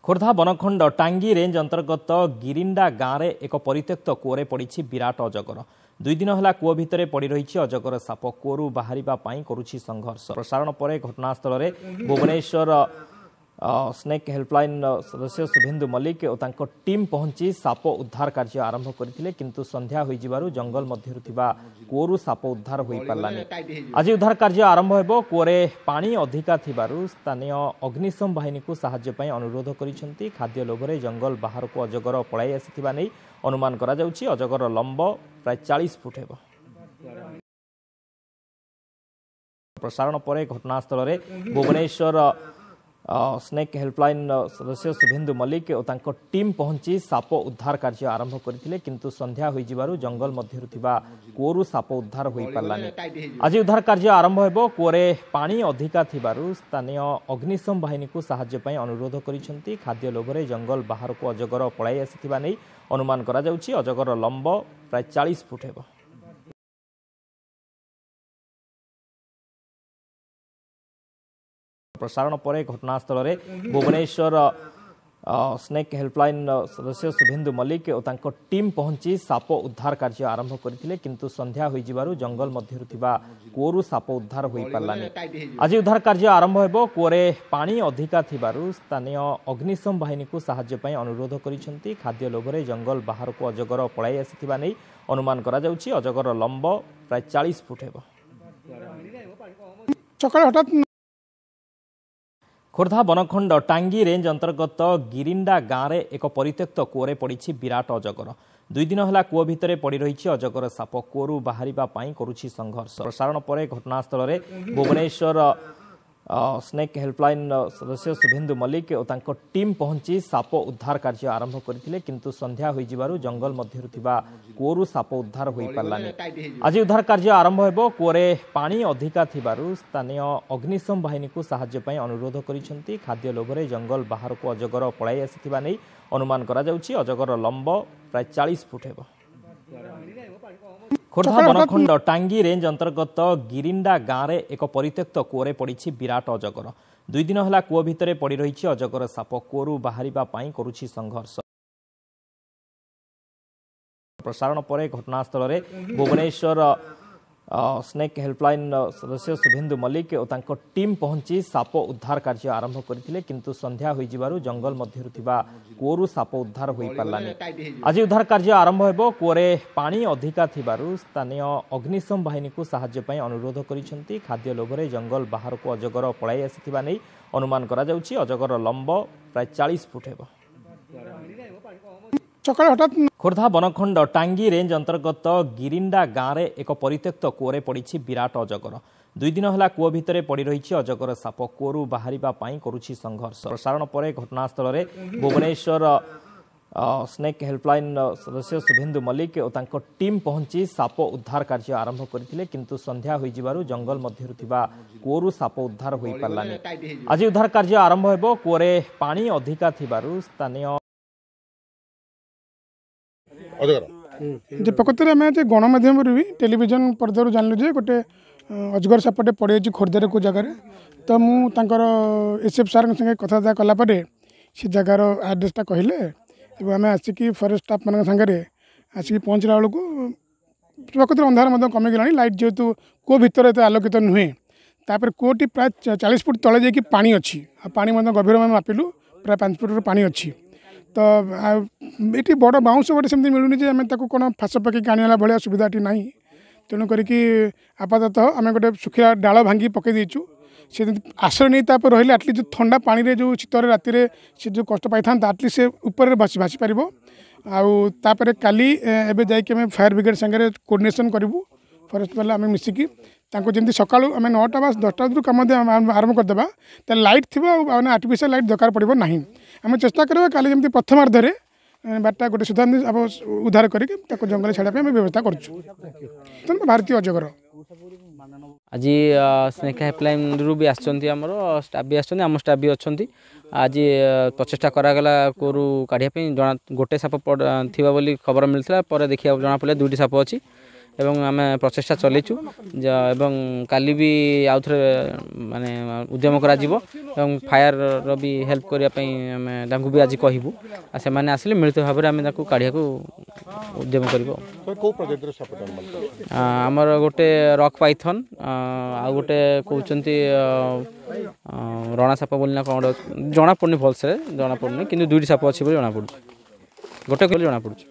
खोर्धा बनखंड टांगी रेंज अंतर्गत गिरिंडा गाँव में एक परित्यक्त कूअरे पड़ी विराट अजगर। 2 दिन है कूଅ भितर पड़ी रही अजगर साप कूअरु बाहर करुछि संघर्ष। प्रसारण पर घटनास्थल में भुवनेश्वर स्नेक हेल्पलाइन सदस्य शुभेन्दु मल्लिक और टीम पहुंची साप उद्धार कार्य आरंभ करथिले, किंतु संध्या होई जिबारु जंगल मध्यरु थिबा कूअरु साप उद्धार होई पारलानी। आज उद्धार कार्य आरंभ हेबो। कूअरे पानी अधिका थिबारु स्थानीय अग्निशम बाहिनी को सहाय्य पई अनुरोध करिसेंती। खाद्य लोभरे जंगल बाहर को अजगर पळाई आसिथिबा नै अनुमान करा जाउछि। अजगर लंब प्राय 40 फुट हेबो। प्रसारण पर घटनास्थल में भुवनेश्वर स्नेक हेल्पलाइन सदस्य शुभेन्दु मल्लिक और टीम पहुंची साप उद्धार कार्य आरंभ करथिले, किंतु संध्या होई जिबारु जंगल मध्यरु थिबा कूअरु साप उद्धार होई पारलानी। आज उद्धार कार्य आरंभ हेबो। कूअरे पानी अधिका थिबारु स्थानीय अग्निशम बाहिनी को सहाय्य पई अनुरोध करिसेंती। खाद्य लोभरे जंगल बाहर को अजगर पळाई आसिथिबा नै अनुमान करा जाउछि। अजगर लंब प्राय 40 फुट हेबो। प्रसारण पर घटनास्थल में भुवनेश्वर स्नेक हेल्पलाइन सदस्य शुभेन्दु मल्लिक और टीम पहुंची साप उद्धार कार्य आरंभ करथिले, किंतु संध्या होई जिबारु जंगल मध्यरु थिबा कूअरु साप उद्धार होई पारलानी। आज उद्धार कार्य आरंभ हेबो। कूअरे पानी अधिका थिबारु स्थानीय अग्निशम बाहिनी को सहाय्य पई अनुरोध करिसेंती। खाद्य लोभरे जंगल बाहर को अजगर पळाई आसिथिबा नै अनुमान करा जाउछि। अजगर लंब प्राय 40 फुट हेबो। खोर्धा बनखंड टांगी रेंज अंतर्गत गिरिंडा गाँव में एक परित्यक्त कूअरे पड़ी विराट अजगर। 2 दिन है कूଅ भितर पड़ी रही अजगर साप कूअरु बाहर करुछि संघर्ष। प्रसारण पर घटनास्थल में भुवनेश्वर स्नेक हेल्पलाइन सदस्य शुभेन्दु मल्लिक और टीम पहुंची साप उद्धार कार्य आरंभ करथिले, किंतु संध्या होई जिबारु जंगल मध्यरु थिबा कूअरु साप उद्धार होई पारलानी। आज उद्धार कार्य आरंभ हेबो। कूअरे पानी अधिका थिबारु स्थानीय अग्निशम बाहिनी को सहाय्य पई अनुरोध करिसेंती। खाद्य लोभरे जंगल बाहर को अजगर पळाई आसिथिबा नै अनुमान करा जाउछि। अजगर लंब प्राय 40 फुट हेबो। खोर्धा बनखंड टांगी रेंज अंतर्गत गिरिंडा गाँव में एक परित्यक्त कूअरे पड़ी विराट अजगर। 2 दिन है कूଅ भितर पड़ी रही अजगर साप कूअरु बाहर करुछि संघर्ष। प्रसारण पर घटनास्थल में भुवनेश्वर स्नेक हेल्पलाइन सदस्य शुभेन्दु मल्लिक और टीम पहुंची साप उद्धार कार्य आरंभ करथिले, किंतु संध्या होई जिबारु जंगल मध्यरु थिबा कूअरु साप उद्धार होई पारलानी। आज उद्धार कार्य आरंभ हेबो। कूअरे पानी अधिका थिबारु स्थानीय अग्निशम बाहिनी को सहाय्य पई अनुरोध करिसेंती। खाद्य लोभरे जंगल बाहर को अजगर पळाई आसिथिबा नै अनुमान करा जाउछि। अजगर लंब प्राय 40 फुट हेबो। खोर्धा बनखंड टांगी रेंज अंतर्गत गिरिंडा गाँव में एक परित्यक्त कूअरे पड़ी विराट अजगर। 2 दिन है कूଅ भितर पड़ी रही अजगर साप कूअरु बाहर करुछि संघर्ष। प्रसारण पर घटनास्थल में भुवनेश्वर स्नेक हेल्पलाइन सदस्य शुभेन्दु मल्लिक और टीम पहुंची साप उद्धार कार्य आरंभ करथिले, किंतु संध्या होई जिबारु जंगल मध्यरु थिबा कूअरु साप उद्धार होई पारलानी। आज उद्धार कार्य आरंभ हेबो। कूअरे पानी अधिका थिबारु स्थानीय प्रकृत में आम गणमाध्यम भी टेलीविजन पर्दार जानलु जे गोटे अजगर सापटे पड़े खोर्धार को जगार। तो मुझे एसएफ सार संगे कथा कलापर से जगार आड्रेसटा कहले आम आसिक फरेस्ट स्टाफ मान सागर आसिक पहुँचला बेलू प्रकृत अंधार कमिगला। लाइट जेहेतु कूଅ भितर एत आलोकित नुहे। तापर कूଅटी प्राय 40 फुट तले जाकि पानी अच्छी पानी गभीर में मापिलु प्राय 5 फुट पानी अच्छी। तो ये बड़ बाउंस गोटे सेमती मिलूनी जे आम कौन फास पकईक आने भाया सुविधाटी ना। तेणुक आपाततः आम गोटे सुखिला डाल भांगी पकई देचु। से आश्रय नहीं तापर रही आटलिस्ट ठंडा पानी रे जो शीतर राति से जो कष्ट पाई था आटलिस्ट से ऊपर भासी पार। आउे काली एवं जाकि फायर ब्रिगेड सागर कोर्डिनेशन करूँ फरेस्ट वाला आम मिसिकी जमी सका आम 9टा बा 10टा कम आरंभ करदे। तो लाइट थी आर्टिफिशियल लाइट दरकार पड़ो ना। आम चेष्टा करवा काली जमी प्रथमार्धे 12टा गोटे सुधा अब उद्धार करके जंगल छाड़ा व्यवस्था कर भारतीय अजगर। आज स्नेक हेल्पलाइन रू भी आमर स्टाफ भी आम स्टाफ भी अच्छा। आज प्रचेषा करागला कूअरु काढ़िया जना गोटे साप थी खबर मिलता पर देखा जना पड़ा 2टी साप अच्छी ଏବଂ ଆମେ ପ୍ରଚେଷ୍ଟା ଚଲେଇଛୁ ଏବଂ କାଲି ବି ଆଉ ଥରେ ମାନେ ଉଦ୍ୟମ କରାଯିବ ଏବଂ ଫାୟାରର ବି ହେଲ୍ପ କରିବା ପାଇଁ ଆମେ ତାଙ୍କୁ ବି ଆଜି କହିବୁ ଆଉ ସେମାନେ ଆସିଲେ ମିଳିତ ଭାବରେ ଆମେ ତାକୁ କାଢ଼ିବାକୁ ଉଦ୍ୟମ କରିବୁ। ଆମର ଗୋଟେ ରକ୍ ପାଇଥନ୍ ଆଉ ଗୋଟେ କହୁଛନ୍ତି ରଣା ସାପ ବୋଲି ନା କ'ଣ ଜଣାପଡ଼ୁନି ଭଲସେ ଜଣାପଡ଼ୁନି କିନ୍ତୁ ଦୁଇଟି ସାପ ଅଛି ବୋଲି ଜଣାପଡ଼ୁଛି ଗୋଟେ କହିଲେ ଜଣାପଡ଼ୁଛି।